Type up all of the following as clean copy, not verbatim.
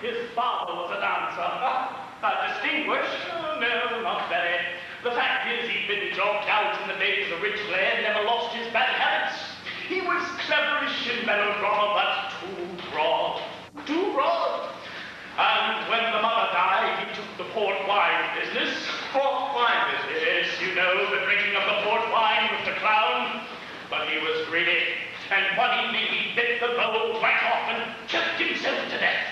His father was a dancer. Distinguished? No, not very. The fact is, he'd been jogged out in the days of Rich Blair and never lost his bad habits. He was cleverish in melodrama, but too broad. Too broad. And when the mother died, he took the port wine business. Port wine business? Yes, you know, the drinking of the port wine with the clown. But he was greedy. And one evening he bit the bowl right off and choked himself to death.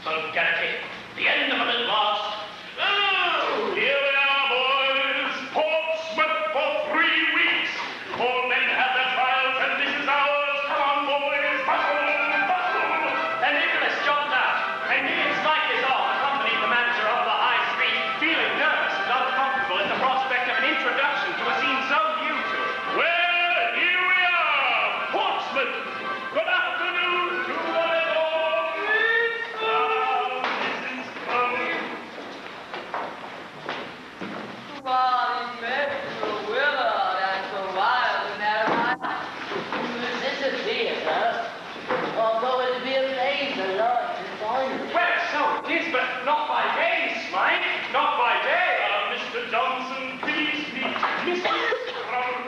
Vulgarity. The end of it at last. Oh, here we are, boys. Portsmouth for 3 weeks. All men have their trials, and this is ours. Come on, boys. Bustle, bustle. And Nicholas jumped out, and he and Slightly's arm accompanied the manager up the high street, feeling nervous and uncomfortable at the prospect of an introduction to a scene so new to him. Well, here we are, Portsmouth. Good afternoon to one and all. But not by day, Smike. Not by day. Mr. Johnson, please meet Mrs. Brown.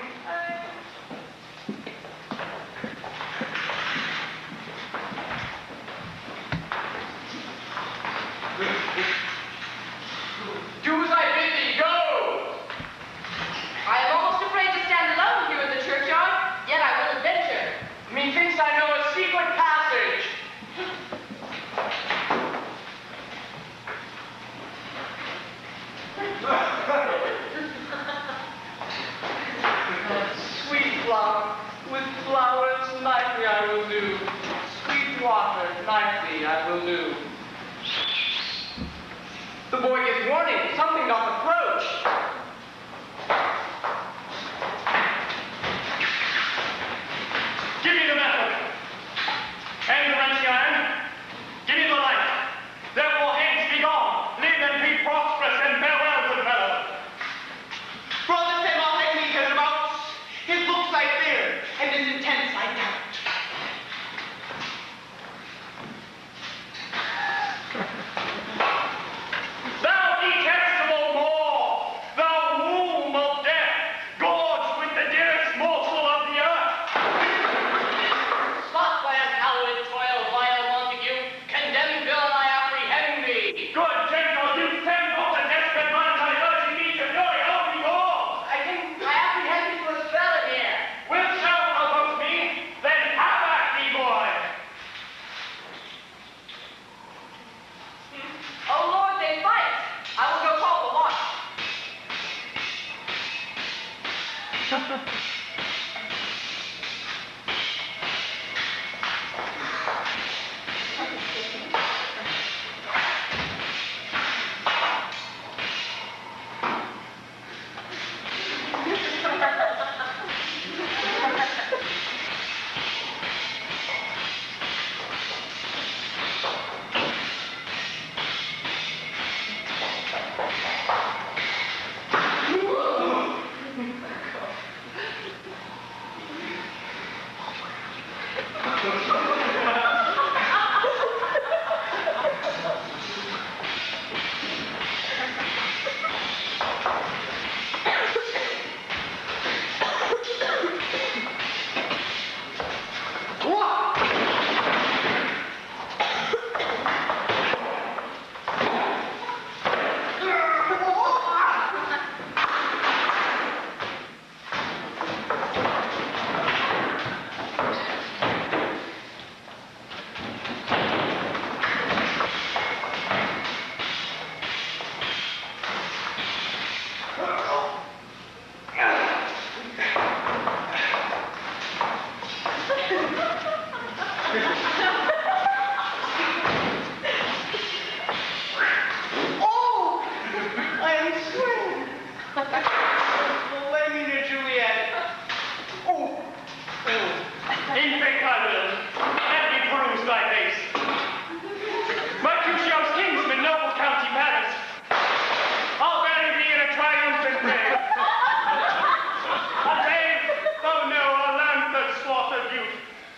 Do as I bid thee, go! I am almost afraid to stand alone here in the churchyard, yet I will adventure. Methinks I know a secret passage. Sweet flower, with flowers nightly I will do. Sweet water, nightly I will do. The boy gives warning, something doth approach. Give me the method. And the wrenching iron. Give me the light. Therefore, hence be gone. Live and be prosperous, and farewell, good fellow. Brother, say all I meet about. His looks I fear, and his intents I doubt. Thou detestable Moor, thou womb of death, gorged with the dearest morsel of the earth. Sought by a coward toil, vile Montague, condemned villain I apprehend thee. Good gentle, you send forth a desperate man by urging me to fury, only more. I apprehend thee for a spell here. Wilt thou provoke me? Then have at thee, boy. Oh Lord, they fight. I will go call the watch.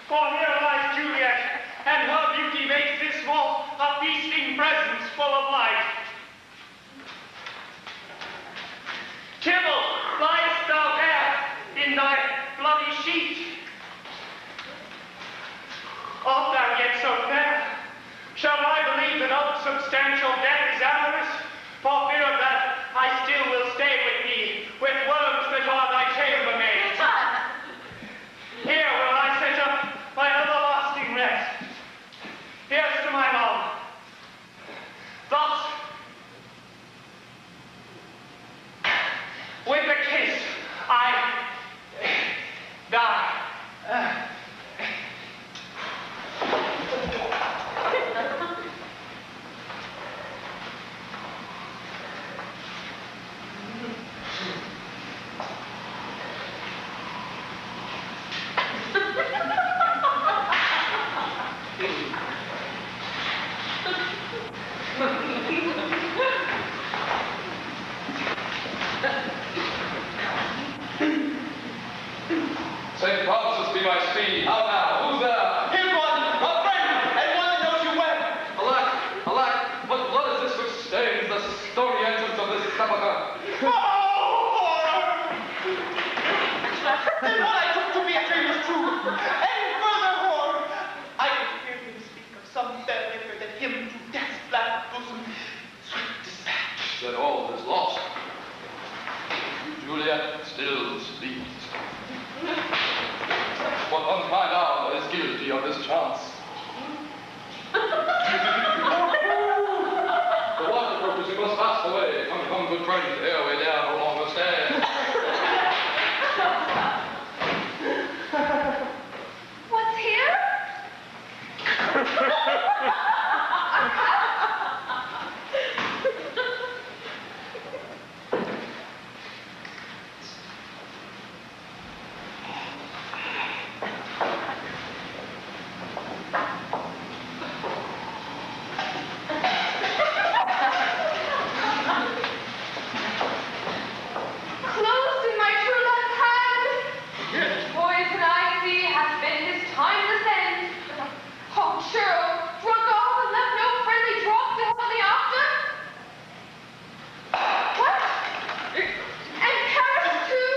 For here lies Juliet, and her beauty makes this vault a feasting St. Francis be my speed. How now? Who's there? Here's one, a friend, and one that knows you well. Alack, alack, what blood is this which stains the stony entrance of this sepulchre? Oh, horror! Then what I took to be a dream was true. And further horror, I hear him speak of some better liquor than him to death's black bosom. Swift dispatch. That all is lost. Juliet still sleeps. What unkind hour is guilty of this chance? The water purpose, you must pass away. Come, come, good friend, here we dare no longer stay. What's here? Closed in my true love's hand. Poison I see hath been his timeless end. Oh, churl, drunk off and left no friendly drop to help me after? What? And Paris too?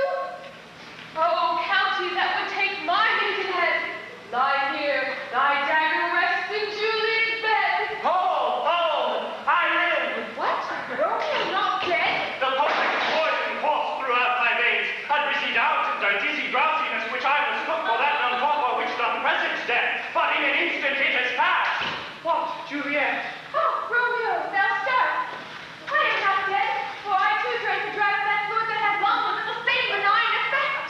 Oh, county that would take my maidenhead. Lie here, thy dagger rests in Juliet's bed. Hold, hold! I live! What? Romeo not dead? The perfect poison coursed throughout my veins. I'd received out into a dizzy drowsiness which I mistook for that uncomfort which doth present death. But in an instant it has passed. What, Juliet? Oh, Romeo, thou start. I am not dead, for I too drank the draught of that fluid that had long with the same benign effect.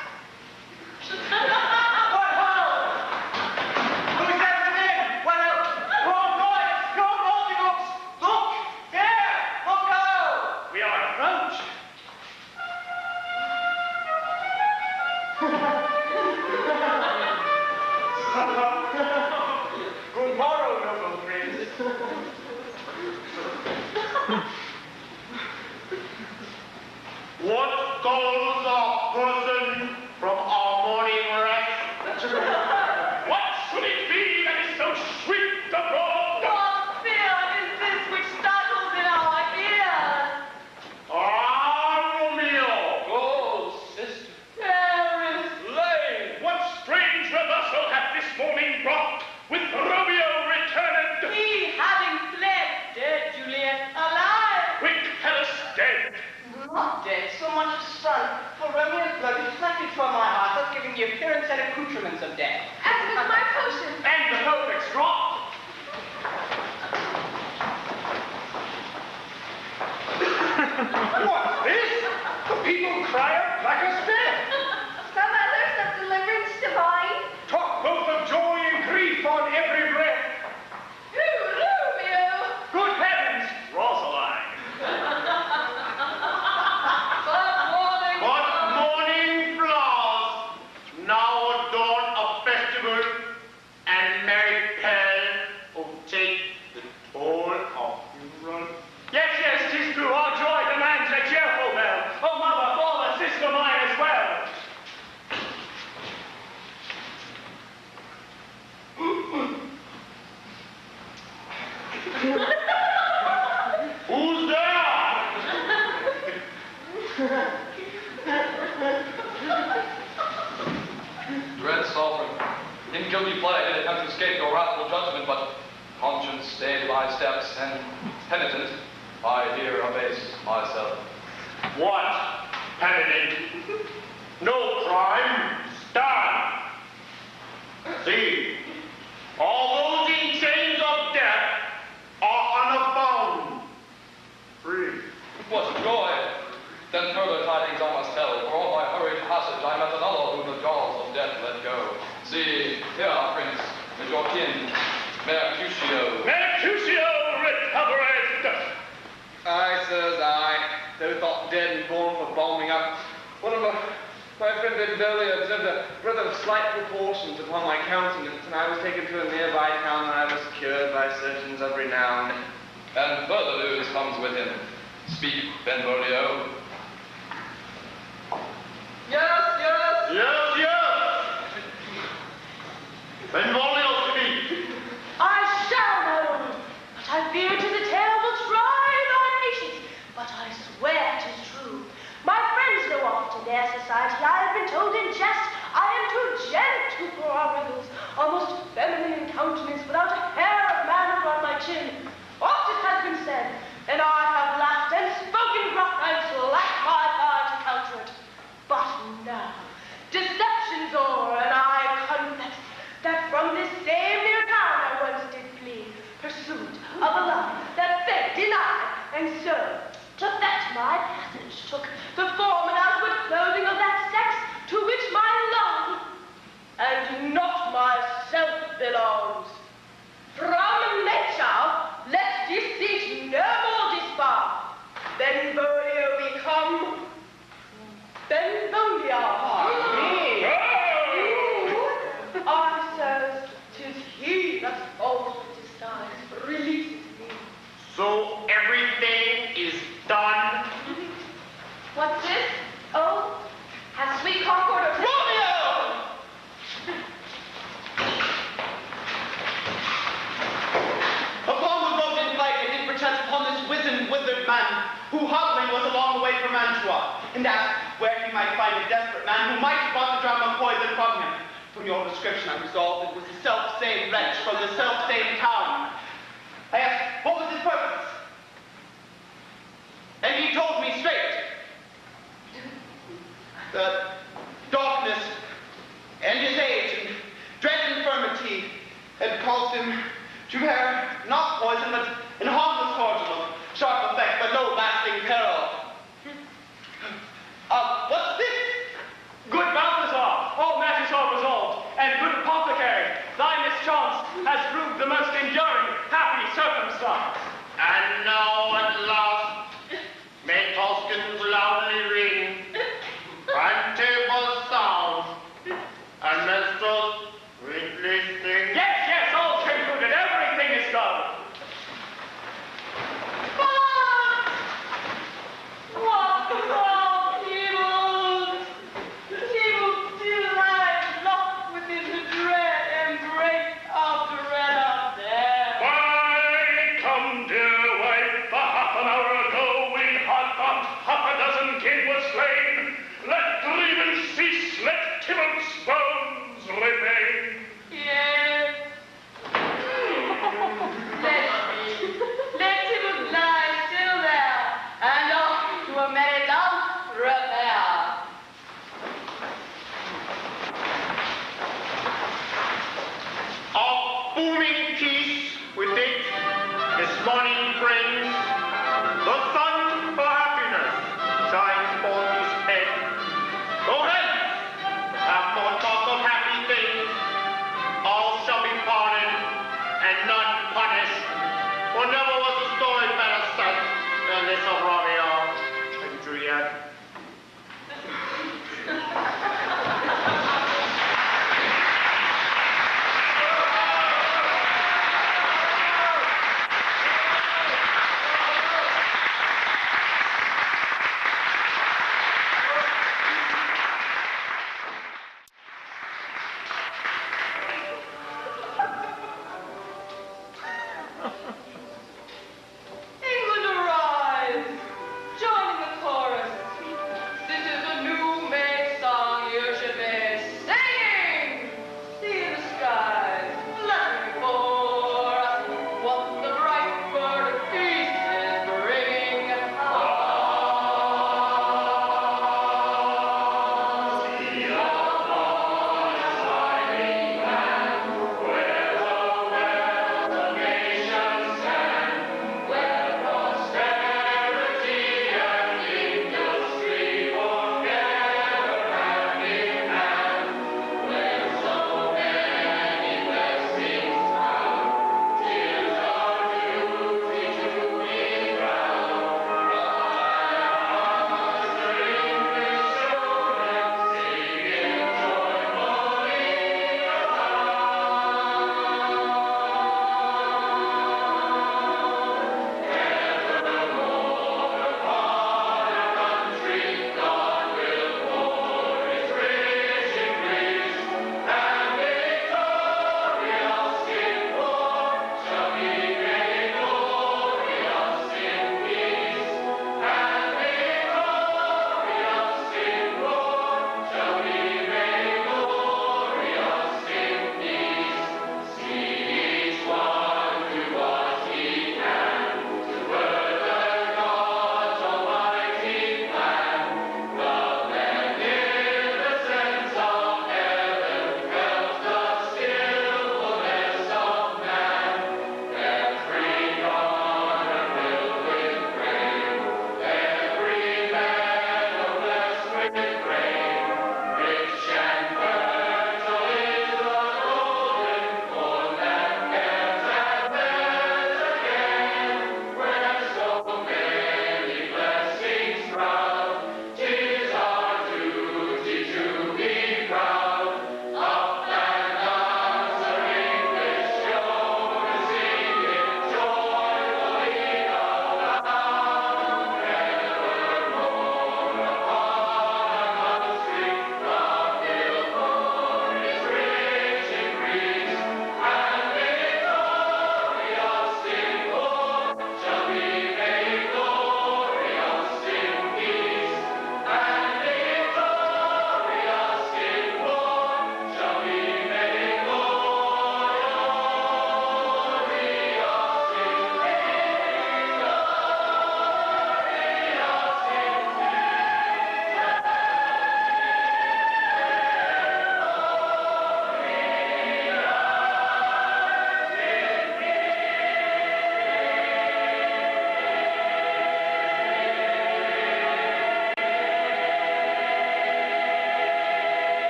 What ho! Who's that within? What else? Wrong noise! You're rolling ups! Look! There! Look out! We are approached. Good morrow, noble prince. What calls our person from our morning rest? What should it be that is so sweet abroad? What fear is this which startles in our ears? Ah, Romeo! Oh, sister. Paris. Lay! What strange reversal hath this morning brought? With Romeo returned, He having fled, dead Juliet, alive. quick Paris dead. Not dead, so much as stunned, for Romeo's blood reflected from my heart, thus giving the appearance and accoutrements of death. As with my potion. And the perfect straw. What's this? The people cry out like a dead. Some others of deliverance divine. Talk both of joy and grief on every breath. Romeo. Good heavens, Rosaline. What morning flowers now adorn a festival, and merry Pell will take the toll of funeral. Yes, yes, 'tis true, our joy demands a cheerful bell. Oh, mother, father, sister mine as well. Who's there? Dread sovereign, in guilty play did attempt to escape your wrathful judgment, but conscience stayed my steps, and penitent, I here abase myself. What? Penitent? No crime. Stand. See, all those in chains of death are unbound. Free. What joy! Then further tidings I must tell, for on my hurried passage I met another whom the jaws of death let go. See, here are, Prince, with your kin, Mercutio. Mercutio recovered! Aye, sirs, aye. Though thought dead and born for bombing up. One of my friend Benvolio observed a rather slight proportions upon my countenance, and I was taken to a nearby town where I was cured by surgeons of renown. And further news comes with him. Speak, Benvolio. Yes, yes! Yes, yes! Benvolio, speak. I shall know, but I fear 'tis a tale will try thy patience. But I swear 'tis true. My friends know oft in their society. I have been told in jest I am too gentle for our revels, almost feminine in countenance, without a hair of manner on my chin. Oft it has been said, and I have laughed and spoken rough and slacked my thigh to counter it. But now, deception's o'er, and I confess that from this same near town I once did flee, pursuit of a love that fate denied, and so, to fetch my passage, took the form and outward clothing of that sex to which my love and not myself belongs. From nature, let deceit no more dispar. Benvolio become Benvolio. I says, 'tis he that falls with disguise, releases me. So everything is done? What's this? Oh, has sweet Concord of Romeo! Upon the road in flight, I did perchance upon this wizened, withered man, who hobbling was along the way from Mantua, and asked where he might find a desperate man who might have brought the dram of poison from him. From your description, I resolved it was the self-same wretch from the self-same town. I asked, what was his purpose? And he told me straight. The darkness and his age and dread infirmity had caused him to bear not poison, but an harmless cordial of sharp effect, but no lasting peril. What's this? Good Balthazar, all matters are resolved, and good apothecary, thy mischance has proved the most enduring, happy circumstance. And now at last may Toscans loudly ring, and tables sound, and minstrels sweetly sing. Yes, yes, all concluded, everything is done. What wrong evils? Evil still lies locked within the dread embrace of dread out there. Why, come, dear wife,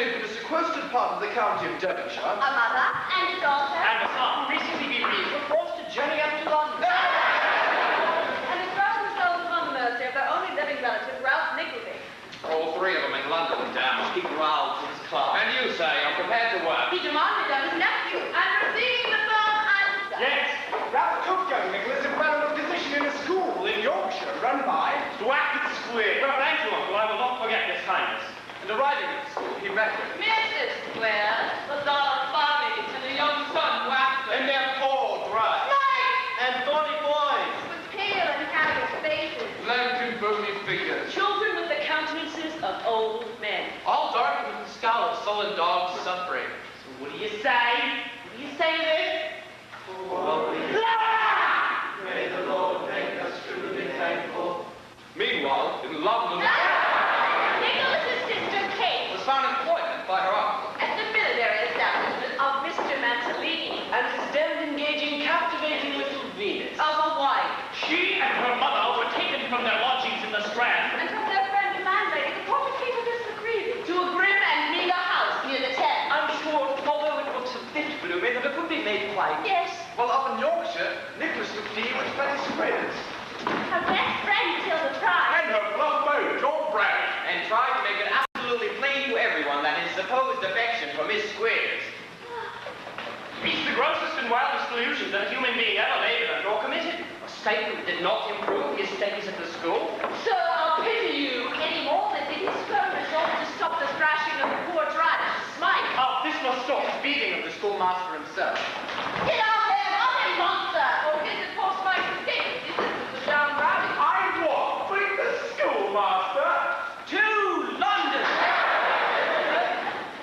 saved in a sequestered part of the county of Devonshire. A mother and a daughter. And a son, recently bereaved, were forced to journey up to London. And his brothers themselves upon the mercy of their only living relative, Ralph Nickleby. All three of them in London, damn. He growled to his clerk. And you say I'm prepared to work. He demanded of his nephew and received the firm answer. Yes. Ralph took young Nicholas and found a position in a school in Yorkshire run by Thwackett Square. Well, thank you, Uncle. I will not forget this kindness. And arriving at the school, he met with Mrs. Square, the daughter of farming, and a young son, Waxter. And their poor dry. And 40 boys. With pale and haggard faces. lank and bony figures. Children with the countenances of old men. All darkened with the scowl of sullen dogs suffering. So what do you say? What do you say to this? May the Lord make us truly thankful. Meanwhile, in London, Nicholas's sister Kate was found employment by her uncle. at the millinery establishment of Mr. Mantalini And condemned engaging captivating little Venus. of a wife. She and her mother were taken from their lodgings in the Strand. And from their friend the landlady, the portrait came of Miss McCreevy to a grim and meager house near the Thames. I'm sure, although it looks a bit gloomy, that it could be made quite. Yes, Well, up in Yorkshire, Nicholas took tea with Fanny Squares. her best friend Tilda Pride. And her bluff beau, John Brown. And tried to make it absolutely plain to everyone that his supposed affection for Miss Squares. It's the grossest and wildest delusion that a human being ever labored or committed. A statement did not improve his status at the school. So I'll pity you any more than did his firm resolve to stop the thrashing of the poor drudge, Smike. Oh, this must stop. Speaking of the schoolmaster himself. Get out there, money monster! Or is it poor Smike's mistake? This is the down rowdy. I what? Bring the schoolmaster. To London!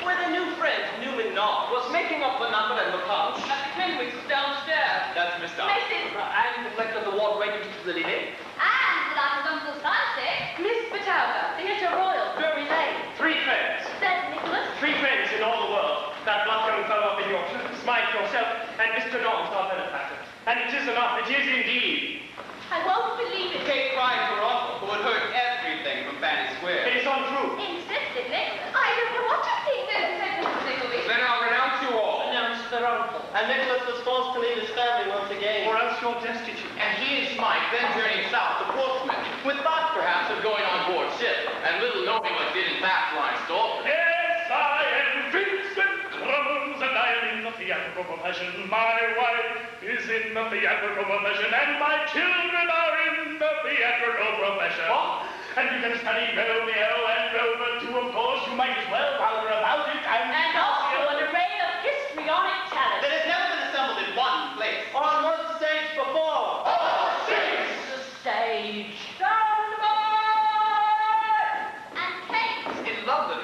Where the new friend, Newman Knock, was making up the number and the punch. At the Kenwicks downstairs. That's Mr. Mrs. And the collector of the ward waiting to the living. And that is Uncle Sunset. Miss Batauga, Theatre Royal, Drury Lane. 3 friends. Said Nicholas. 3 friends in all the world. That blunt young fellow up in Yorkshire, Smike, yourself, and Mr. Norns, our benefactor. And it is enough. It is indeed. I won't believe it. Kate cried to her uncle, who had heard everything from Fanny Square. It is untrue. Insisted Nicholas. I don't know what to think then, said Mrs. Nickleby. Then I'll renounce you all. Announced their uncle. And Nicholas was forced to leave his family once again. Or else you're destitute. And he and Smike then journeyed south to Portsmouth, with thoughts perhaps of going on board ship, and little knowing what did in fact lie in store. Yes, I am Vincent Crummles, and I am in the theatrical profession. My wife is in the theatrical profession, and my children are in the theatrical profession. What? And you can study Romeo and Rover too, of course. You might as well while we're about it. And also an array of histrionic talent. That has never been assembled in one place. Or on one stage before. The stage. Down the bar! And Kate In London.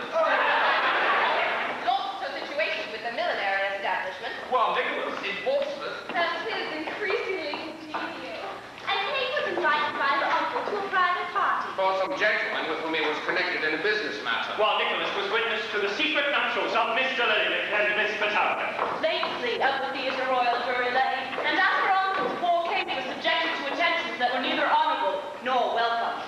lost her situation with the millinery establishment. Well, Nicholas, in Portsmouth. That is increasingly congenial. And Kate was invited by her uncle to a private party. For some gentleman with whom he was connected in a business matter. While Nicholas was witness to the secret nuptials of Mr. Lillick and Miss Batauga. Lately at the Theatre Royal, Drury Lane, and as her uncle's poor Kate was subjected to attentions that were neither honourable nor welcome.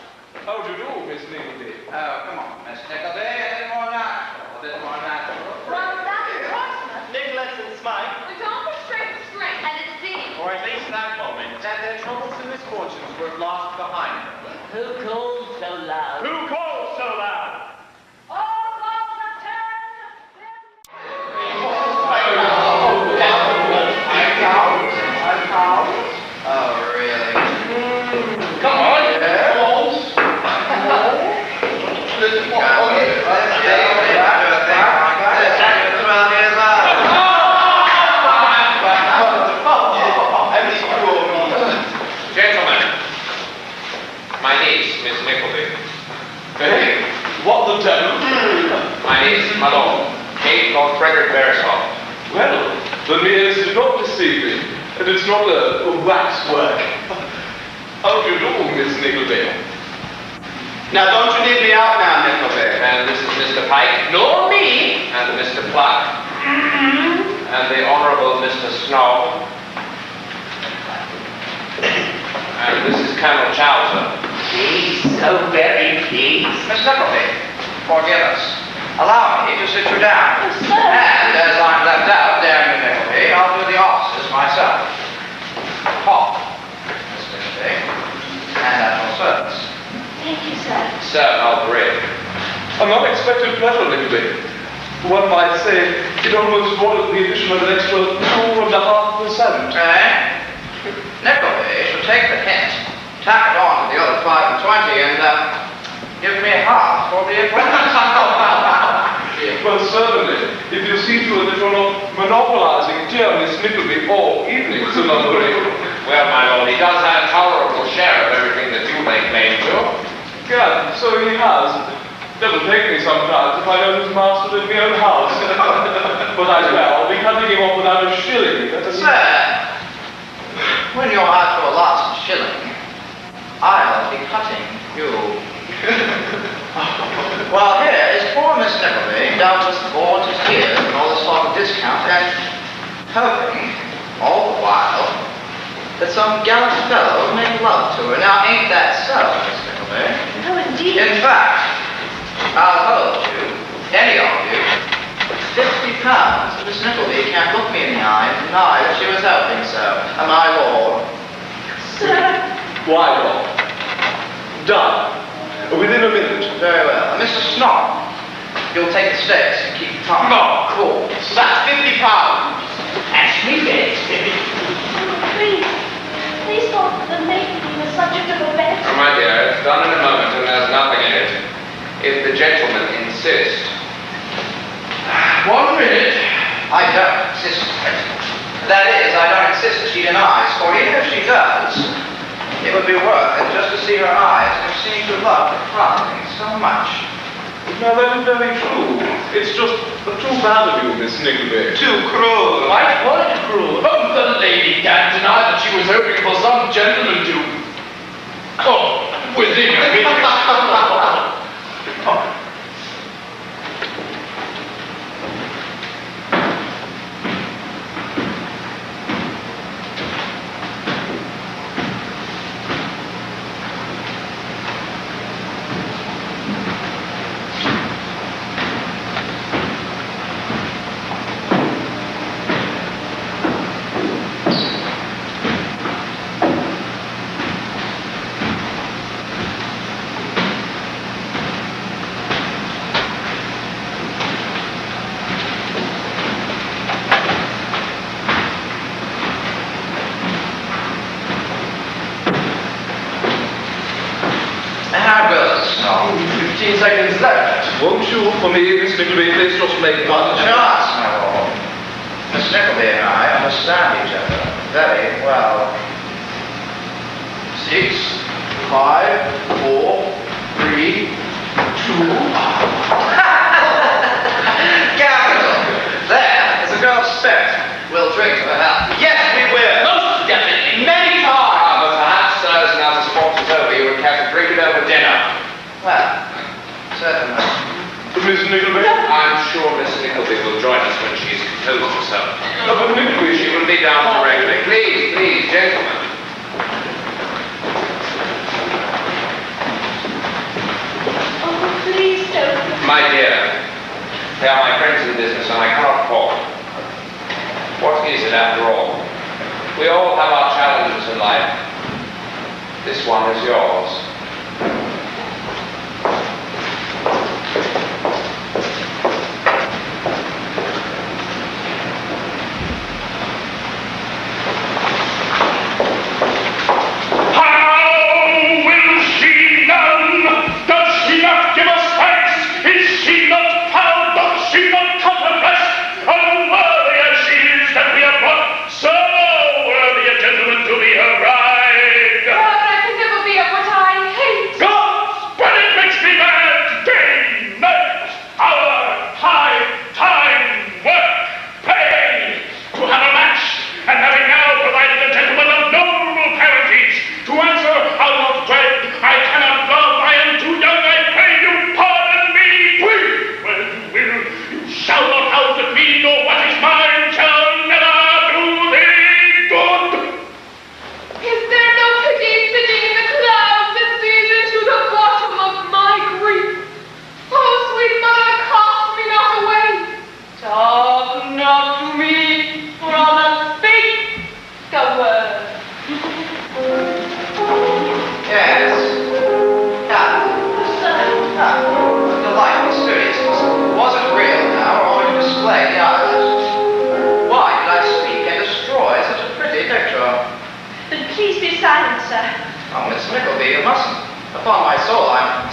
How do you do, Miss Nickleby? Oh, come on, Miss Nickleby. A bit more natural. A bit more natural. Well, that's Portsmouth. Nicholas and Smike. We don't frustrate the strength, and it's seen. Or at least that moment, that their troubles and misfortunes were lost behind them. Who calls so loud? Who calls so loud? All calls Oh, really? Come on. Gentlemen, my niece, Miss Nickleby. Hey, what the devil? My niece, my lord, Kate Lord Frederick Beresford. Well, the mirrors do not deceive me, and it's not a waxwork. How do you do, Miss Nickleby? Now, don't you leave me out now, Nickleby. And this is Mr. Pike. Nor me. And Mr. Pluck. And the Honorable Mr. Snow. And this is Colonel Chowser. Please, so very pleased. Miss Nickleby, forgive us. Allow me to sit you unexpected pleasure, Nickleby. One might say it almost brought the addition of an extra 2.5%. Nickleby should take the hint, tack it on to the other 5 and 20, and give me half for the agreement. Well, certainly. If you see to it that you're not monopolizing dear Miss Nickleby all evening, Sir Lumley. Well, my lord, he does have a tolerable share of everything that you make claim to. Gad, so he has. Devil take me sometimes if I don't master in my own house. But I swear, I'll be cutting him off without a shilling. Sir, when you're out for a last shilling, I'll be cutting you. Well, here is poor Miss Nickleby, doubtless bored to tears and all this sort of discount, and hoping, all the while, that some gallant fellow would make love to her. Now, ain't that so, Miss Nickleby? No, indeed. In fact, I'll hold you, any of you, £50 if Miss Nickleby can't look me in the eye and deny that she was helping so. Am I lord? Sir. Why, Lord? Done. Within a minute. Very well. And Mr. Snob, you'll take the stakes and keep your tongue. No, cool. So that's £50. And Sneaky. Please don't make me the subject of a bet. Oh, my dear, it's done in a moment and there's nothing in it. If the gentlemen insist. 1 minute. I don't insist on it. That is, I don't insist that she denies, for even if she does, it would be worth it just to see her eyes, which seem to love the frowning so much. No, that is very true. It's just too bad of you, Miss Nickleby. Too cruel. Quite cruel. Oh, the lady can't deny that she was hoping for some gentleman to come within a minute. How goes it, Snob? 15 seconds left. Won't you, for me, Miss Nickleby, please just make Not one a chance, my lord. Miss Nickleby and I understand each other very well. 6, 5, 4, 3, 2. Capital! There is a girl's spirit. We'll drink to her health. Yes, we will. Most definitely. Many times. But perhaps, sirs, now the sport is over, you would care to drink it over dinner. Well, certainly. Miss Nickleby? I'm sure Miss Nickleby will join us when she's composed herself. But Nickleby, She will be down directly. Please, please, gentlemen. Oh, please don't. My dear, they are my friends in business and I cannot talk. What is it after all? We all have our challenges in life. This one is yours. Oh, but I can never be a what I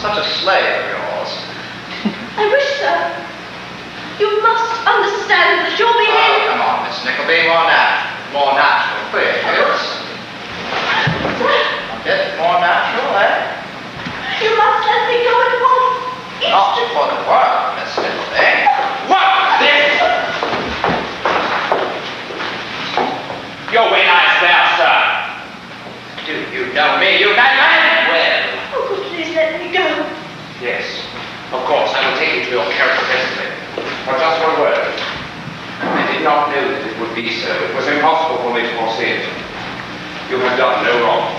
such a slave of yours. I wish, sir. You must understand that your Oh, behavior... come on, Miss Nickleby, more natural. More natural, please. A bit more natural, eh? You must let me go at once. Not for the world, Miss Nickleby. What? This? You're way nice there, sir. Do you know me, you madman? Well, Oh, please let me go. Yes, of course, I will take you to your carriage presently. But just one word. I did not know that it would be so. It was impossible for me to foresee it. You have done no wrong.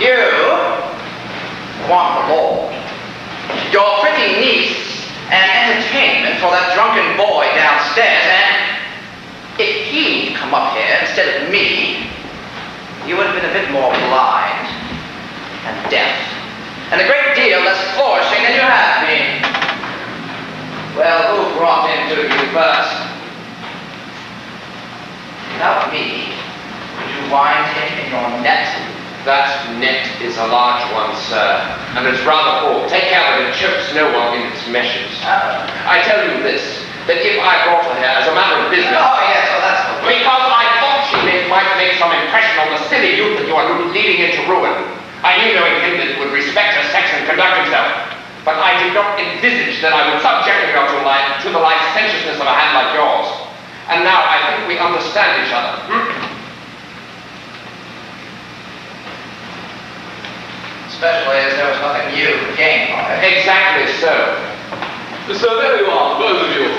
you want the Lord. Your pretty niece an entertainment for that drunken boy downstairs, and if he'd come up here instead of me, you would have been a bit more blind and deaf, and a great deal less flourishing than you have been. Well, who brought him to you first? Without me, would you wind him in your net? That net is a large one, sir, and it's rather full. Take care that it chokes no one in its meshes. I tell you this, that if I brought her here as a matter of business... Oh, yes, well, that's the way. Because I thought she might make some impression on the silly youth that you are leading into ruin. I knew knowing him that he would respect her sex and conduct himself. But I did not envisage that I would subject her to the licentiousness of a hand like yours. And now I think we understand each other. Especially as there was nothing you could gain by it. Exactly so. So there you are, both of you.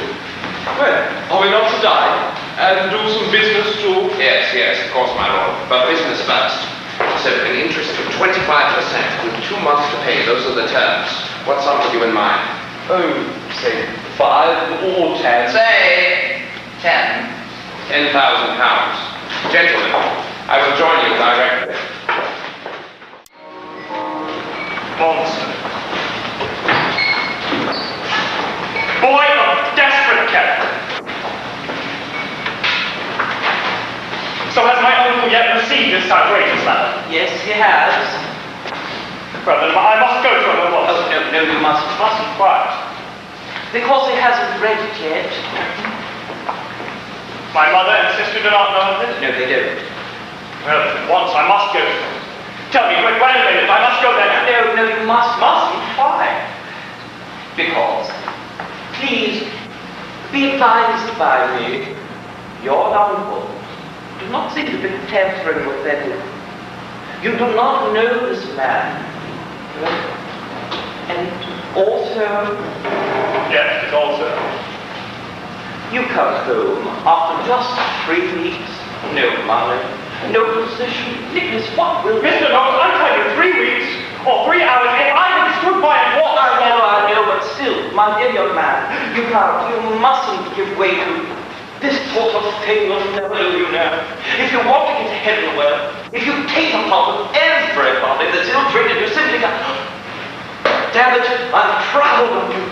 Well, are we not to dine and do some business too? Yes, of course, my lord. But business first. So an interest of 25% with 2 months to pay. Those are the terms. What sum have you in mind? Oh, say 5 or 10. Say 10. £10,000. Gentlemen, I will join you directly. Monster. Boy of desperate character. So has my uncle yet received this outrageous letter? Yes, he has. Well, then I must go to him at once. Oh, no, you mustn't. Mustn't quiet. Because he hasn't read it yet. My mother and sister do not know of this? No, they don't. Well, at once I must go to them. Tell me, wait a minute, I must go there now. No, you mustn't. Why? Because, please, be advised by me, your uncle, do not seem to be tampering with them. You do not know this man. And also... Yes, it's also. You come home after just 3 weeks, no money, no position. Nicholas, what will... Mr. Knox, I tell you, 3 weeks or 3 hours, if I had stood by and watched... I know, but still, my dear young man, you mustn't give way to this sort of thing will never do, you know. If you want to get ahead in the world, if you take a part with everybody that's ill-treated, you simply got... Damn it, I'm proud of you.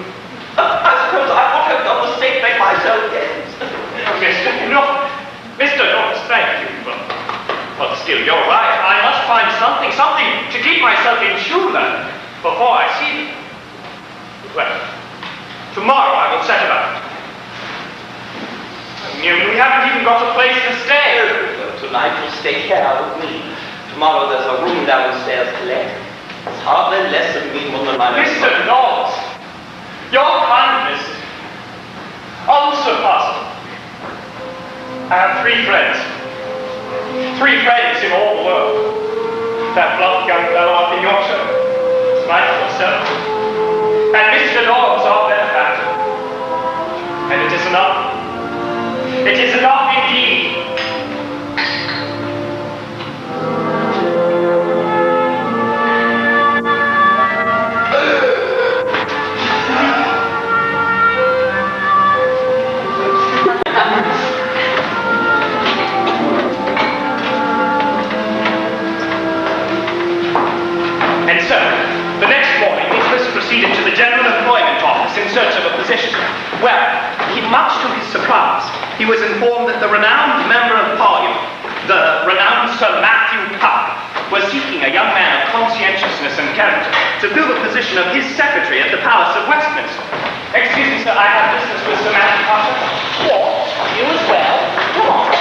I suppose I ought to have done the same thing myself, yes. Mr. Knox, thank you, but still, you're right. I must find something to keep myself in Shula before I see them. Well, tomorrow I will set about it. We haven't even got a place to stay. Tonight you'll stay here with me. Tomorrow there's a room downstairs to let. It's hardly less than me than my Mr. Knox, your kindness is unsurpassable. I have 3 friends. 3 friends in all the world. That bluff young fellow up in Yorkshire, Michael yourself, and Mr. Knox, our benefactor. And it is enough. It is enough indeed. And so, the next morning, Nicholas proceeded to the General Employment Office in search of a position. Well, much to his surprise, he was informed that the renowned member of Parliament, the renowned Sir Matthew Cupp, was seeking a young man of conscientiousness and character to fill the position of his secretary at the Palace of Westminster. Excuse me, sir, I have business with Sir Matthew Cupp. What? You as well? Come on.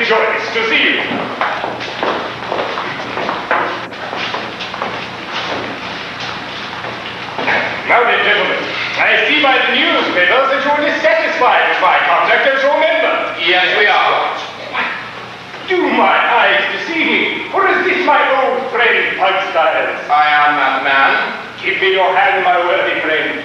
Rejoice to see you. Now then, gentlemen, I see by the newspapers that you're dissatisfied with my conduct as your member. Yes, we are. What? Do my eyes deceive me? Or is this my old friend, Pugstyles? I am that man. Give me your hand, my worthy friend.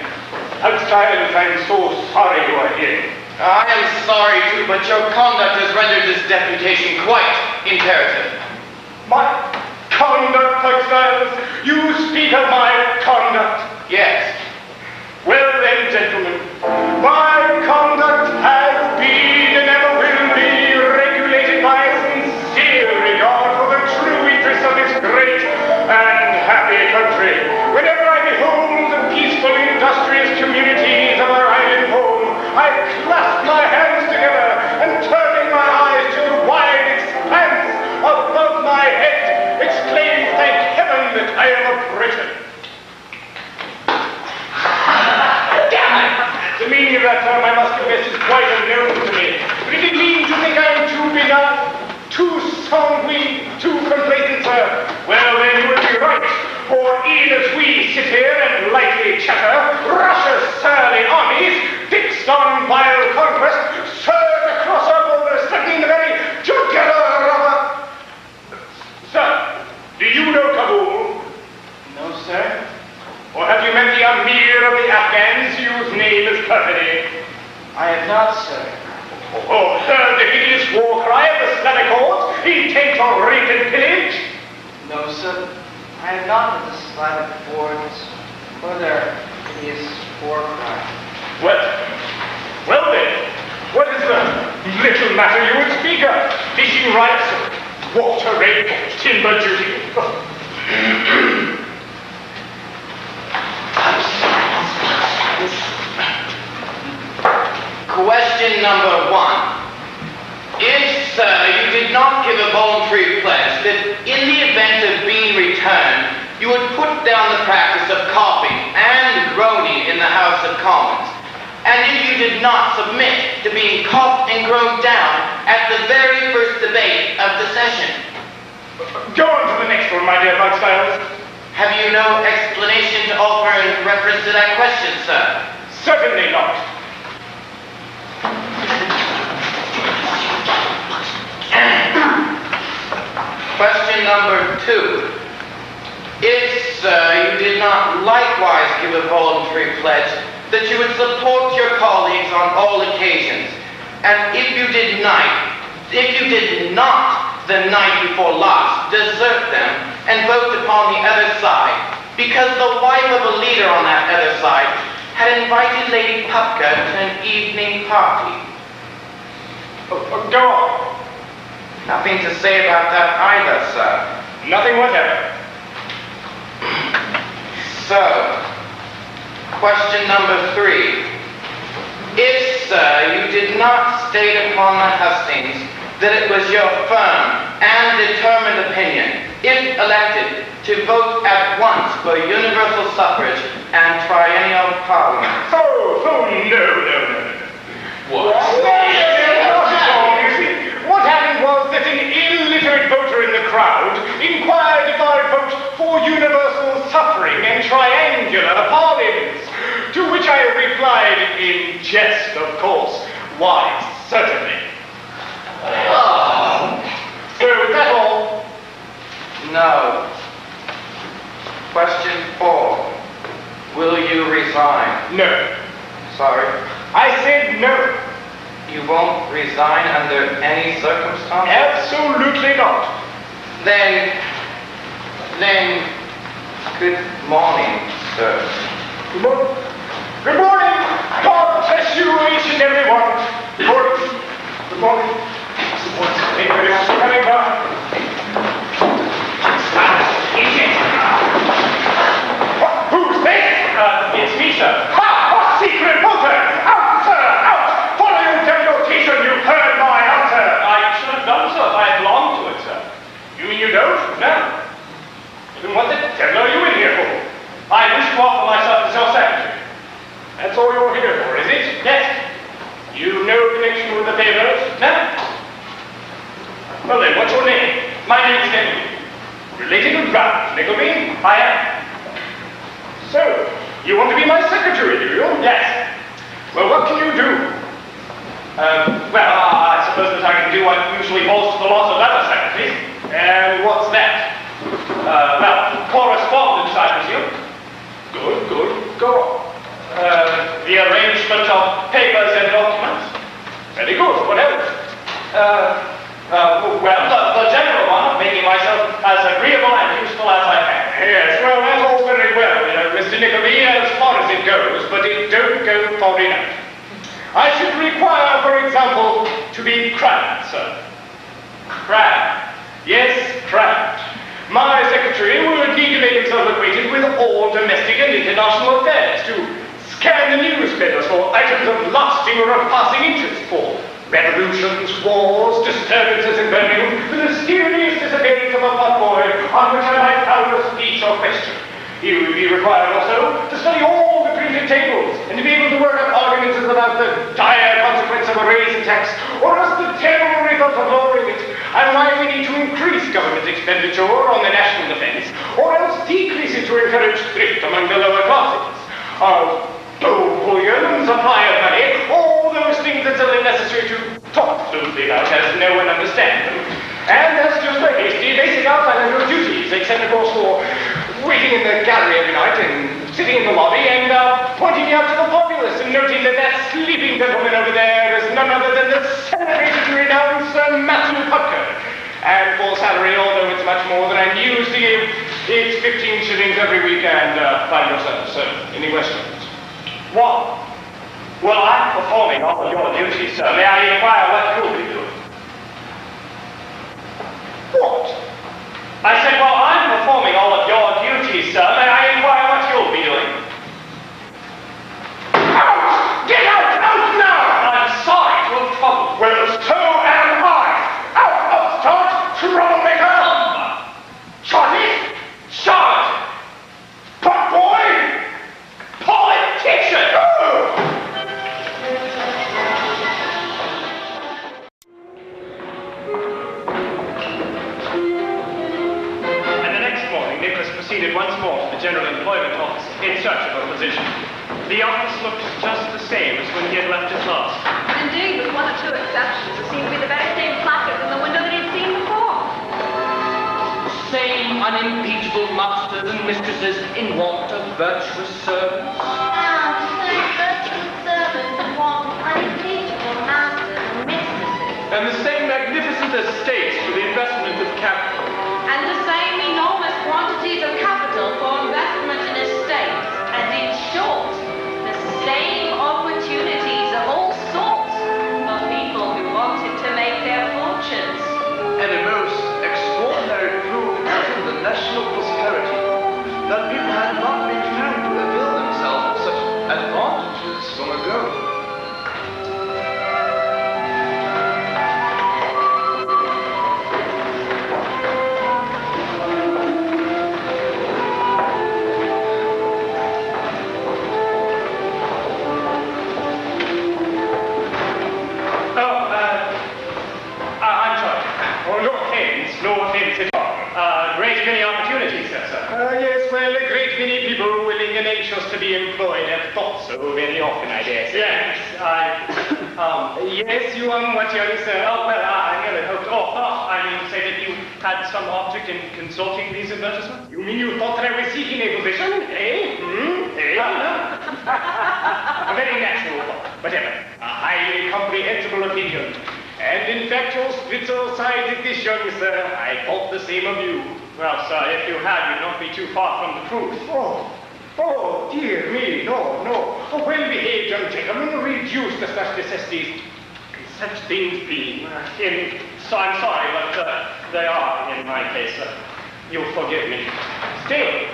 Pugstyles, I'm so sorry you are here. I am sorry too, but your conduct has rendered this deputation quite imperative. My conduct, Pugstyles? You speak of my conduct? Yes. Well then, gentlemen, my conduct has been and ever will be regulated by a sincere regard for the true interests of this great and happy country. Whenever I behold the peaceful, industrious communities of our island home, I clasp my hands together and turning my eyes to the wide expanse above my head, exclaim, thank heaven that I am a Briton. Damn it! The meaning of that term, I must confess, is quite unknown to me. But if it means you think I am too benign, too sanguine, too complacent, sir, well then you would be right. For even as we sit here and lightly chatter, Russia's surly armies, fixed on vile conquest, surge across our borders, threatening the very jugular of a... Sir, do you know Kabul? No, sir. Or have you met the Amir of the Afghans, whose name is Perfidy? I have not, sir. Or heard the hideous war cry of the Slavic hordes, intent on rape and pillage? No, sir. I have not met the Slavic hordes or their hideous war cry. Well then, what is the little matter you would speak of? Fishing rights, water rape, timber duty. Question number 1. If, sir, you did not give a voluntary pledge that in the event of being returned, you would put down the practice of coughing and groaning in the House of Commons, and if you did not submit to being coughed and groaned down at the very first debate of the session. Go on to the next one, my dear Pugstyles. Have you no explanation to offer in reference to that question, sir? Certainly not. Question number 2. If, sir, you did not likewise give a voluntary pledge that you would support your colleagues on all occasions, and if you did not, the night before last, desert them and vote upon the other side, because the wife of a leader on that other side had invited Lady Pupka to an evening party. Go on. Nothing to say about that either, sir. Nothing whatever. So, question number 3. If, sir, you did not state upon the hustings that it was your firm and determined opinion, if elected, to vote at once for universal suffrage and triennial parliament. Oh, no. What? What happened was that an illiterate voter in the crowd inquired if I would vote for universal suffering and triangular parliaments, to which I replied in jest, of course, why, certainly. So is that all? No. Question 4. Will you resign? No. Sorry. I said no. You won't resign under any circumstances? Absolutely not. Then, good morning, sir. Good morning. Good morning. God bless you, each and every one. Good morning. Good morning. Thank you very much for coming by. Who's this? It's me, sir. Ah, secret voter! Out, sir! Out! Following deputation, you've heard my answer. I should have done so if I had belonged to it, sir. You mean you don't? No. Then what the devil are you in here for? I wish to offer myself as your secretary. That's all you're here for, is it? Yes. You've no connection with the papers? No. Well then, what's your name? My name is Nickleby. Related to Grant, Nickleby? I am. So, you want to be my secretary, do you? Yes. Well, what can you do? I suppose that I can do what usually falls to the lot of other secretaries. And what's that? Correspondence, I presume. Good, good. Go on. The arrangement of papers and documents. Very good. What else? The general one of making myself as agreeable and useful as I can. Yes, well, that's all very well, Mr. Nickleby, as far as it goes, but it don't go far enough. I should require, for example, to be crabbed, sir. Crab. Yes, crabbed. My secretary would need to make himself acquainted with all domestic and international affairs, to scan the newspapers for items of lasting or of passing interest, for revolutions, wars, disturbances in Birmingham, the mysterious disappearance of a potboy on which I might found a speech or question. He would be required also to study all the printed tables and to be able to work up arguments about the dire consequence of a raising tax, or else the terrible result of lowering it, and why we need to increase government expenditure on the national defense, or else decrease it to encourage thrift among the lower classes. Bullion and supply of money, all those things that are necessary to talk loosely about as no one understands them. And that's just a hasty basic outline of your duties, except of course for waiting in the gallery every night and sitting in the lobby and pointing me out to the populace and noting that that sleeping gentleman over there is none other than the celebrated and renowned Sir Matthew Pupker. And for salary, although it's much more than I'm used to give, it's 15 shillings every week and find yourself, sir, in the restaurant. What? Well, I'm performing all of your duties, sir. May I inquire what you'll be doing? What? I said, well, I'm performing all of your duties, sir. May I inquire what you'll be doing? Out! Get out! Out now! I'm sorry to have troubled you. Well, so am I! Out, upstart, troublemaker! Charlie! Charlotte! Potboy! Politician! And the next morning, Nicholas proceeded once more to the General Employment Office in search of a position. The office looked just the same as when he had left it last. Indeed, with one or two exceptions, it seemed to be the very same placard in the window that he'd seen before. Same unimpeachable masters and mistresses in want of virtuous servants. And the same magnificent estates for the investment of capital. And the same enormous quantities of capital for investment in estates. And in short, the same opportunities of all sorts for people who wanted to make their fortunes. And a most extraordinary proof of the national prosperity that people had not been trying to avail themselves of such advantages long ago. I'm sorry. Oh, no offense at all. Great many opportunities, sir. Yes, well, a great many people willing and anxious to be employed have thought so very often, I dare say. Yes, Yes, you what young sir? Oh, well, I merely hoped. I mean to say that you had some object in consulting these advertisements? You mean you thought that I was seeking a position? Eh? No. A very natural thought, but ever a highly comprehensible opinion. And in fact, your spittle side at this, young sir, I thought the same of you. Well, sir, if you had, you'd not be too far from the truth. Oh, Oh, dear me, no, no. A well-behaved young gentleman reduced to such necessities. Can such things be? So I'm sorry, but they are in my case. You'll forgive me. Still,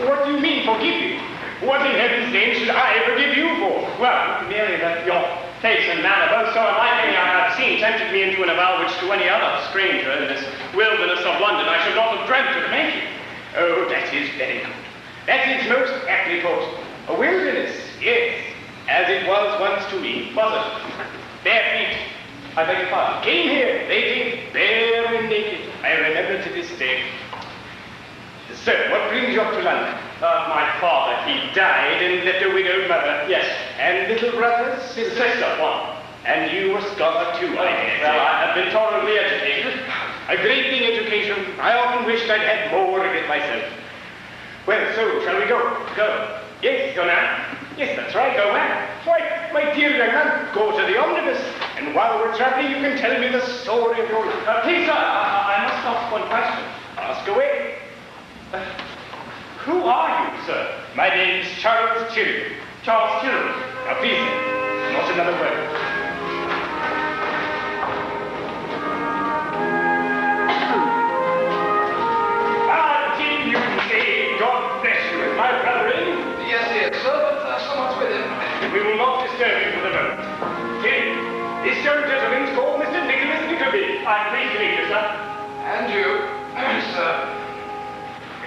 what do you mean, forgive you? What in heaven's name should I forgive you for? Well, merely that your face and manner, both so unlike any I have seen, tempted me into an avowal which to any other stranger in this wilderness of London I should not have dreamt of making. Oh, that is very good. That is most aptly put. A wilderness, yes, as it was once to me. Was it? Bare feet. I beg your pardon. Came here, they did, bare and naked. I remember to this day. Sir, what brings you up to London? My father, he died and left a widowed mother. Yes. And little brothers? Sister, one. And you were scholar too, I dare say. Well, I have been tolerably educated. A great thing, education. I often wished I'd had more of it myself. Well, so, shall we go? Go. Yes, go now. Yes, that's right, go where? Why, my dear young man, go to the omnibus. And while we're traveling, you can tell me the story of your life. Please, sir, I must ask one question. Ask away. Who are you, sir? My name's Charles Tyrrell. Charles Tyrrell. Now, please, not another word. God bless you, my brethren. Yes, sir, but someone's with him. We will not disturb him for the moment. Tim, this young gentleman's called Mr. Nickleby. I'm pleased to meet you, sir. And you, sir.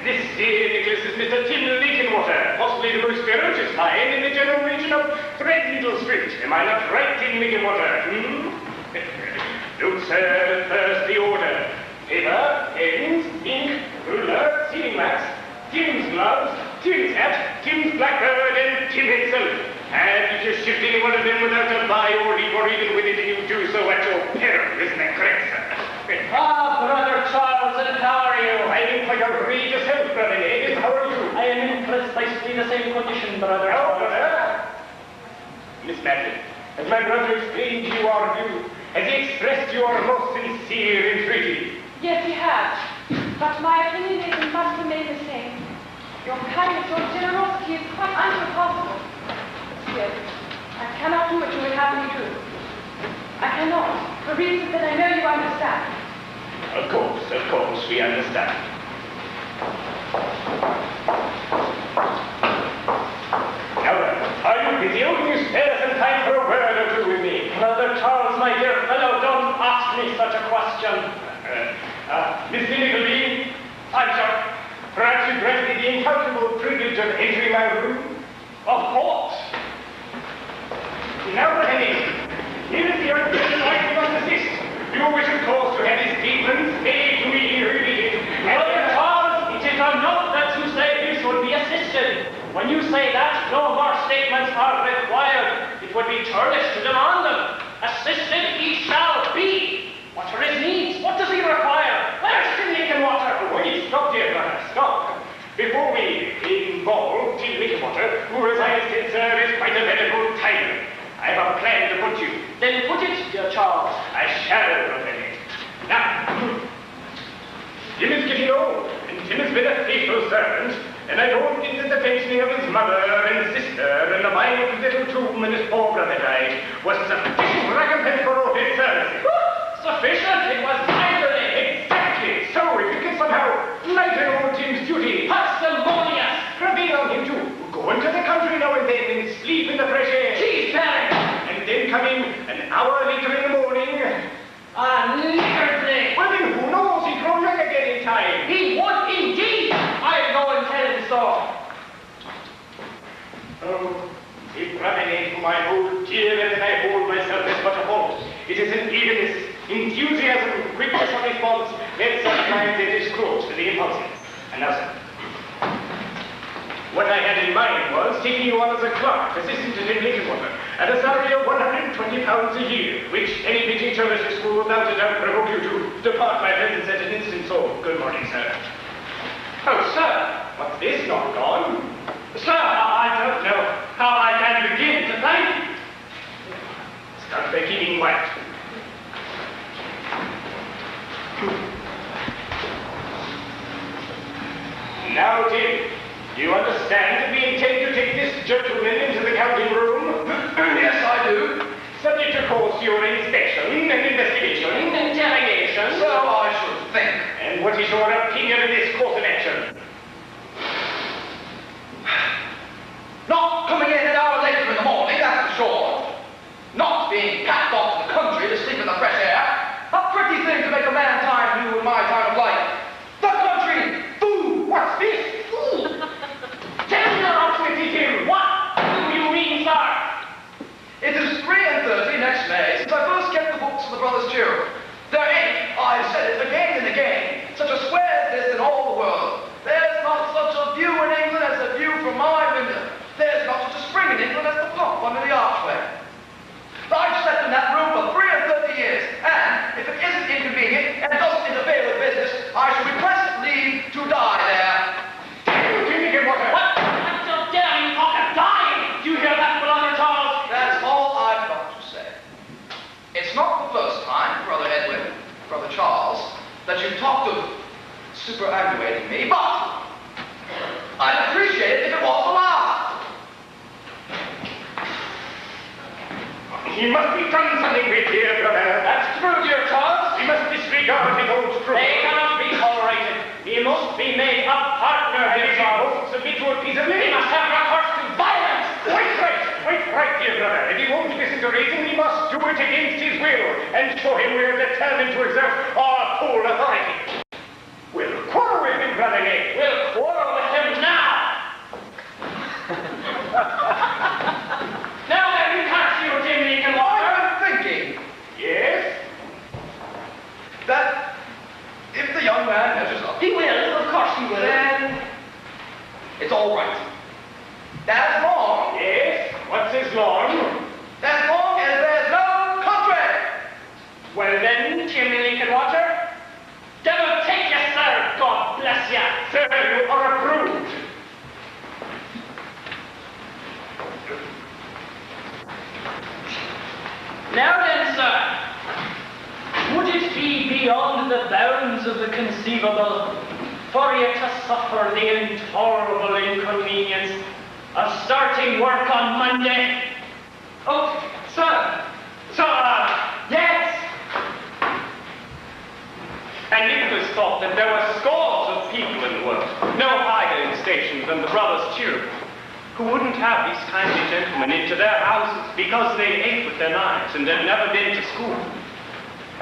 This, dear Nicholas, is Mr. Tim Lincolnwater, possibly the most ferocious lion in the general region of Threadneedle Street. Am I not right, Tim Lincolnwater? Look, sir, first the order. Paper, pens, ink, ruler, sealing wax, Tim's gloves, Tim's hat, Tim's blackbird, and Tim himself. And if you shift any one of them without a buy or leave or even with it, you do so at your peril, isn't that correct, sir? Brother Charles, and how are you? I'm in quite a religious health, brother Davis. How are you? I am in precisely the same condition, brother. How, brother? Miss Madeline, has my brother explained to you our view? Has he expressed your most sincere entreaty? Yes, he has. But my opinion is it must remain the same. Your kindness, your generosity is quite unsurpassable. Still, I cannot do what you would have me do. I cannot, for reasons that I know you understand. Of course, we understand. Now then, are you busy? Or can you spare some time for a word or two with me? Brother Charles, my dear fellow, don't ask me such a question. Mr. Nickleby, I'm sorry. Perhaps you grant me the incalculable privilege of entering my room? Of course. Now, Henry, here is the urgent I must assist. You wish, of course, to have his statements made to me repeated. Brother Charles, it is enough that you say he should be assisted. When you say that, no more statements are required. It would be churlish to demand them. Assisted he shall be. What are his needs? What does he require? Where's Tim Lincolnwater? Wait, stop, dear brother, stop. Before we involve Tim Lincolnwater, who, as I said, sir, is quite a medical tiger, I have a plan to put you. Then put it, dear Charles. I shall, brother. Now, Tim is getting old, and Tim has been a faithful servant, and I don't think that the pensioning of his mother and sister and the buying of his little tomb when his poor brother died was sufficient recompense for all his services. Sufficient? It was irony. Exactly. So, if you can somehow lighten old Tim's duty, Parsimonious. prevail on him to go into the country now and then and sleep in the fresh air. Cheese bearing. And then come in an hour later in the morning. Nickleby. Well, then who knows? He'd grow young again in time. He would indeed. I'll go and tell him so. Oh, if brother Nate, whom I hold dearer than I hold myself, is but a fault. It is an eagerness, enthusiasm, quickness of response, that sometimes it is close to the impulsive. And now, sir, what I had in mind was taking you on as a clerk, assistant to Tim Lincolnwater, at a salary of £120 a year, which any big teacher at this school without a doubt provoke you to depart my presence at an instant. So, good morning, sir. Oh, sir, what's this, not gone? Sir, I don't know how I can begin to thank you. Start by keeping quiet. Now, Tim, Do you understand that we intend to take this gentleman into the counting room? Yes, I do. Subject, of course, to your inspection and investigation. Interrogation. So I should think. And what is your opinion of this course of action? Not coming in an hour later in the morning, that's for sure. Not being packed off to the country to sleep in the fresh air. A pretty thing to make a man time to in my time of life. The country! Food! What's this? Food? Generosity, what do you mean, sir? It is 3:30 next May since I first kept the books of the Brothers Cheer. There ain't, I've said it again and again, such a square as this in all the world. There's not such a view in England as the view from my window. There's not such a spring in England as the pump under the archway. I've slept in that room for 3:30 years, and if it isn't inconvenient and doesn't interfere with business, I shall request leave to die there. What so dare you talk of dying? Do you hear that, Brother Charles? That's all I've got to say. It's not the first time, Brother Edwin, Brother Charles, that you've talked of superannuating me, but I'd appreciate it if it was the last. He must be done something with here, brother. That's true, dear Charles. We must disregard his old scruple. They cannot be tolerated. He must be made a partner, dear Charles. Submit to a piece of He must have recourse to violence. Wait right, dear brother. If he won't listen to reason, we must do it against his will, and show him we are determined to exert our full authority. We'll quarrel with him, brother Ned. We'll quarrel with him now. Now then, curse you, Jimmy and Walker. I've been thinking Yes? that if the young man measures up, He will, of course he will. then it's all right. As long Yes? What's his law? as there's no contract. Well then, Jimmy Lincolnwater, devil take you, sir. God bless you. Sir, you are approved. Now then, sir, would it be beyond the bounds of the conceivable for you to suffer the intolerable inconvenience of starting work on Monday? Oh, sir, yes. And Nicholas thought that there were scores of people in the world, no higher in station than the brothers Cheer, who wouldn't have these kindly gentlemen into their houses because they ate with their knives and had never been to school.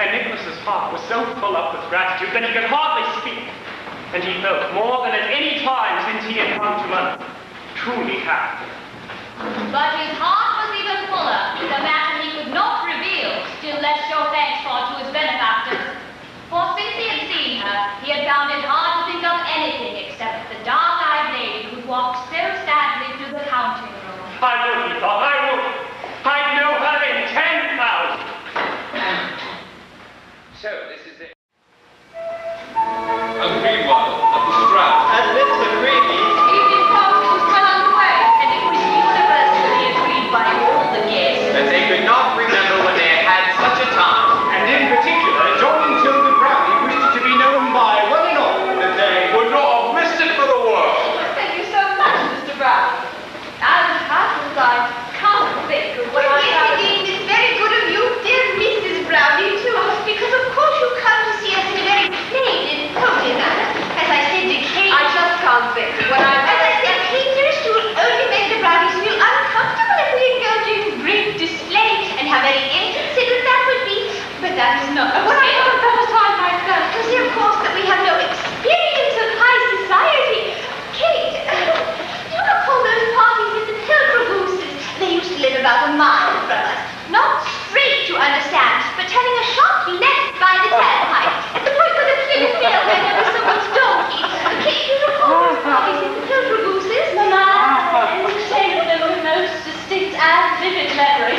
And Nicholas's heart was so full up with gratitude that he could hardly speak, and he felt more than at any time since he had come to London truly happy. But his heart was even fuller with a matter he could not reveal, still less show thanks for to his benefactors. For since he had seen her, he had found it hard to think of anything except the dark-eyed lady who walked so sadly through the counting room. I would, he thought, I would. I'd know her in 10,000. So, this is it. And meanwhile, at the Strand. And Mr. Creepy. Evening party was well underway, and it was universally agreed by all the guests. That they could not remember when they had had such a time. And in particular, John and Tilda Brownie wished it to be known by one and all that they Would not have missed it for the world. Thank you so much, Mr. Brown. As happens, I can't think of what I have. Indeed, it's very good of you, dear Mrs. Brownie, to us, because of course you come to see us in a very plain and homely manner. As I said to Kate... I just can't think of what I As I said, Kate, dearest, you will only make the Brownies feel uncomfortable if we indulge in great display, and how very inconsiderate that would be. But that is not When I have a better time myself. to see, of course, that we have no experience of high society. Kate, do you recall those parties at the Pilgrims? They used to live about a mile from us. Not straight, you understand, but having a sharp left by the turnpike, at the point where the Plymouth Mill where there was someone's donkey. Kate, do you recall those parties at the Pilgrims? Mamma, entertained them with most distinct and vivid memory.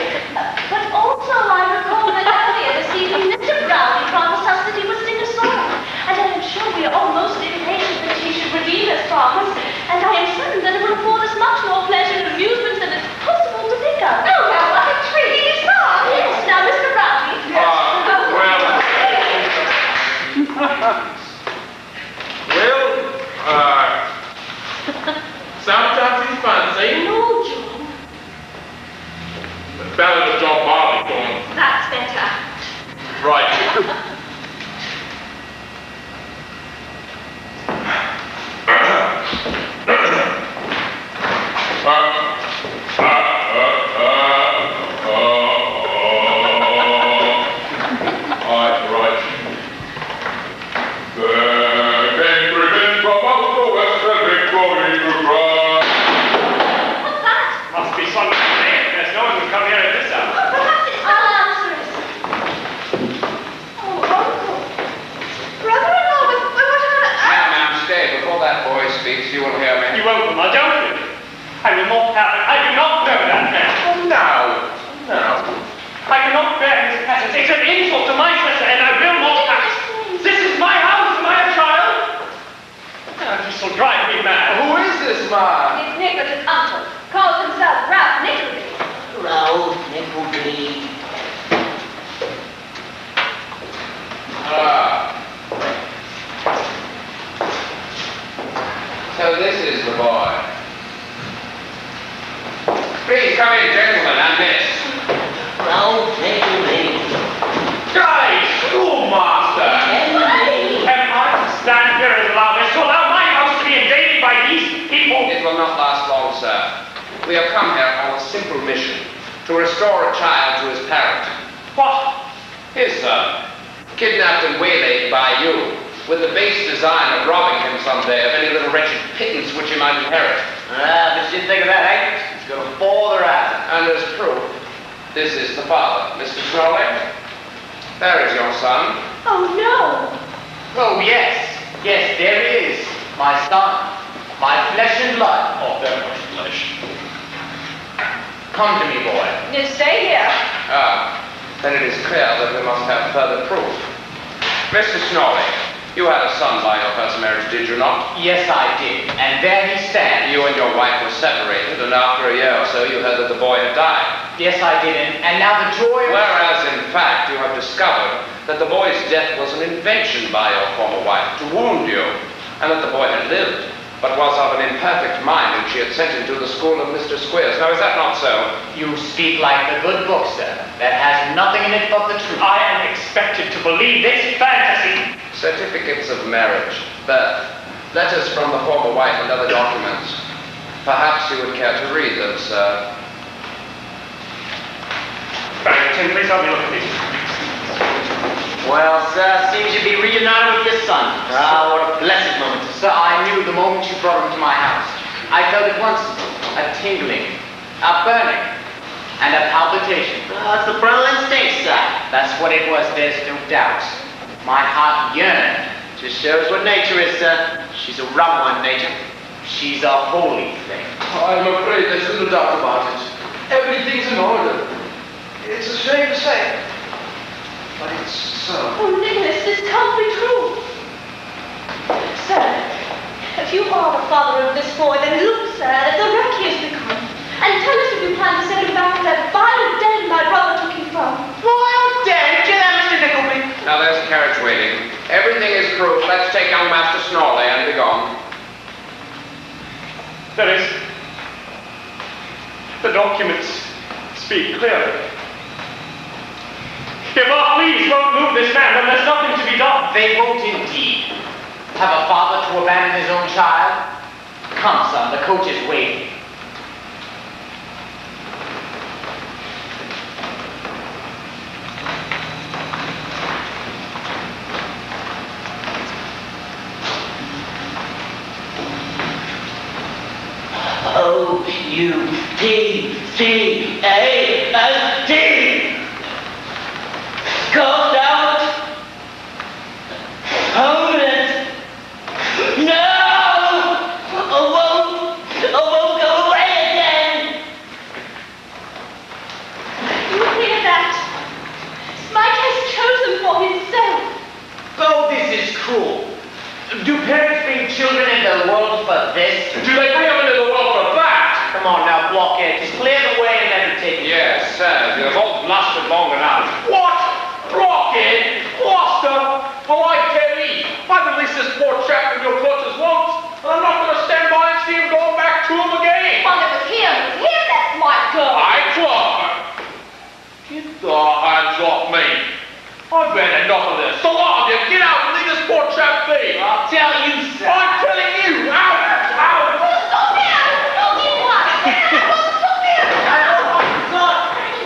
But also I recall that earlier this evening Mr. Brownie promised us that he would sing a song. And I am sure we are all most impatient that he should redeem his promise. And I am certain that it will afford us much more pleasure and amusement than it's possible to think of. Oh, now what a treat it is for! Yes, now Mr. Brownie. So this is the boy. Please come in, gentlemen, and miss. Oh, thank you, lady. Hey, schoolmaster! Am I to stand here and allow this to allow my house to be invaded by these people? It will not last long, sir. We have come here on a simple mission to restore a child to his parent. What? His son, kidnapped and waylaid by you, with the base design of robbing him someday of any little wretched pittance which he might inherit. But you think of that, eh? It's going to fall the rat. And as proof, this is the father, Mr. Snowley. There is your son. Oh, no. Oh, yes. Yes, there he is. My son. My flesh and blood. Oh, very much flesh. Come to me, boy. You stay here. Ah, then it is clear that we must have further proof. Mr. Snowley, you had a son by your first marriage, did you not? Yes, I did. And there he stands. You and your wife were separated, and after a year or so you heard that the boy had died. Yes, I did. And now the joy of... Whereas, in fact, you have discovered that the boy's death was an invention by your former wife to wound you, and that the boy had lived, but was of an imperfect mind, and she had sent him to the school of Mr. Squeers. Now, is that not so? You speak like the good book, sir. That has nothing in it but the truth. I am expected to believe this fantasy. Certificates of marriage, birth, letters from the former wife, and other documents. Perhaps you would care to read them, sir. Barrington, please help me look at these. Well, sir, seems you'd be reunited with your son. Ah, what a blessed moment. Sir, I knew the moment you brought him to my house. I felt at once a tingling, a burning, and a palpitation. That's the parental instinct, sir. That's what it was, there's no doubt. My heart yearned. Just shows what nature is, sir. She's a rum one, nature. She's a holy thing. I'm afraid there's little doubt about it. Everything's in order. It's a shame to say, but it's so. Oh, Nicholas, this can't be true. Sir, if you are the father of this boy, then look, sir, at the wreck he has become. And tell us if you plan to send him back to that vile den my brother took him from. Vile den? Get out, Mr. Nickleby. Now, there's a carriage waiting. Everything is proof. Let's take young Master Snawley and be gone. There is. The documents speak clearly. If our pleas won't move this man, then there's nothing to be done. They won't indeed. Have a father to abandon his own child? Come, son, the coach is waiting. O-U-T-C-A-S-T. Called out. Hold it. No! I won't go away again. You hear that? Smike has chosen for himself. Oh, this is cruel. Do parents bring children into the world for this? Do they bring him into the world for that? Come on now, blockhead. Just clear the way and let him take it. Yes, sir. You have all blustered long enough. What? Blockhead? Bluster? Well, I tell ye, I've released this poor chap from your clutches once, and I'm not going to stand by and see him going back to him again. Well, it was him. That's my girl. I club. Get the hands off me. I've had enough of this. So long, you get out and leave this poor chap be. I'll tell you, sir. I'm telling you. Out! Out! Stop him! Don't you want it? Stop him!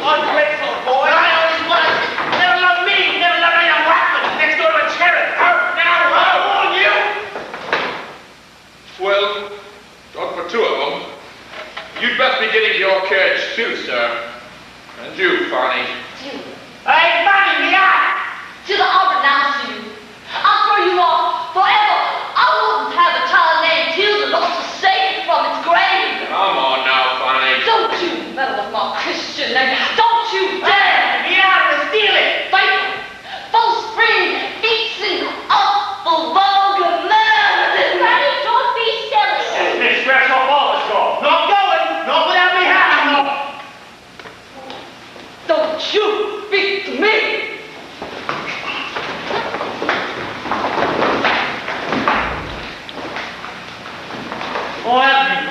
Ungrateful boy. I always was. Never loved me. Never loved any young Whitman. Next door to a cherub. Out now. I warn you. Well, not for two of them. You'd best be getting your carriage too, sir. And you, Farney. You. Hey, Fanny, me eye. To the I'll renounce you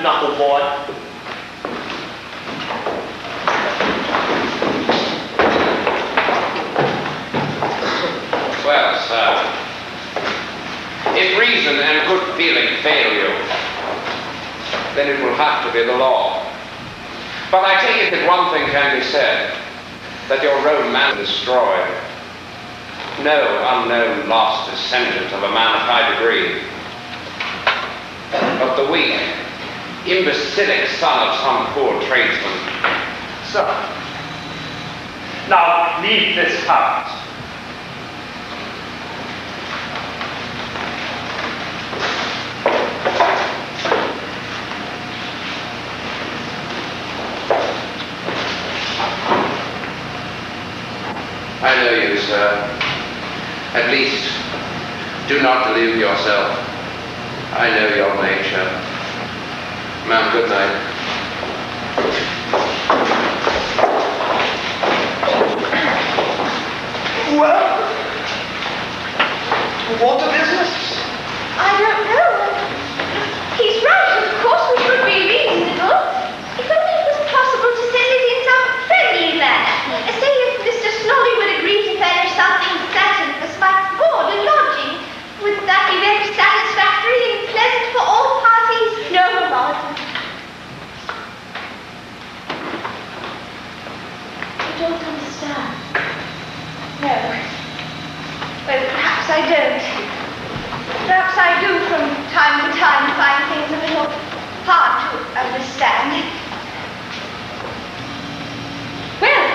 knuckleboy. Well, sir, if reason and good feeling fail you, then it will have to be the law. But I take it that one thing can be said, that your romance destroyed. No unknown lost descendant of a man of high degree, but the weak, imbecilic son of some poor tradesman. So, now leave this house. I know you, sir. At least, do not delude yourself. I know your nature. Ma'am, good night. Well, what a business. I don't know. He's right, of course we should be reasonable. If only it was possible to settle it in some friendly manner. Say if Mr. Snolly would agree to furnish something certain for Spike's board and lodging. Wouldn't that be very satisfactory and pleasant for all parties? No, Mamma. I don't understand. No. Well, perhaps I don't. Perhaps I do from time to time find things a little hard to understand. Well,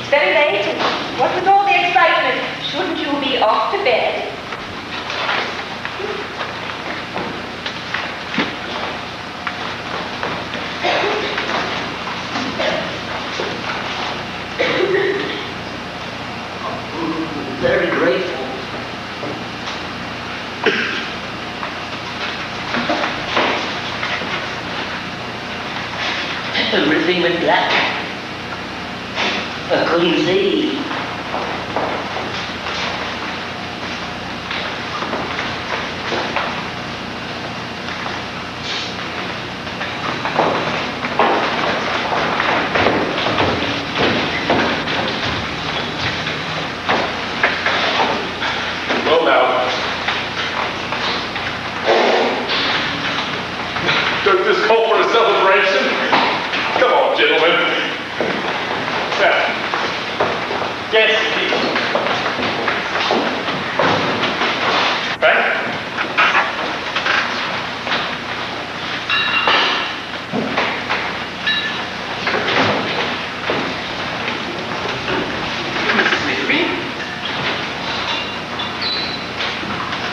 it's very late, and what with all the excitement, shouldn't you be off to bed? Very grateful. Everything went black. I couldn't see. Well now, don't this call for a celebration? Come on, gentlemen. Now, Yes, indeed. Frank? Mrs. Nickleby.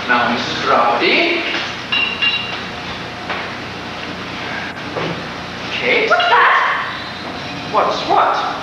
Now, Mrs. Crafty. Kate? What's that? What's what?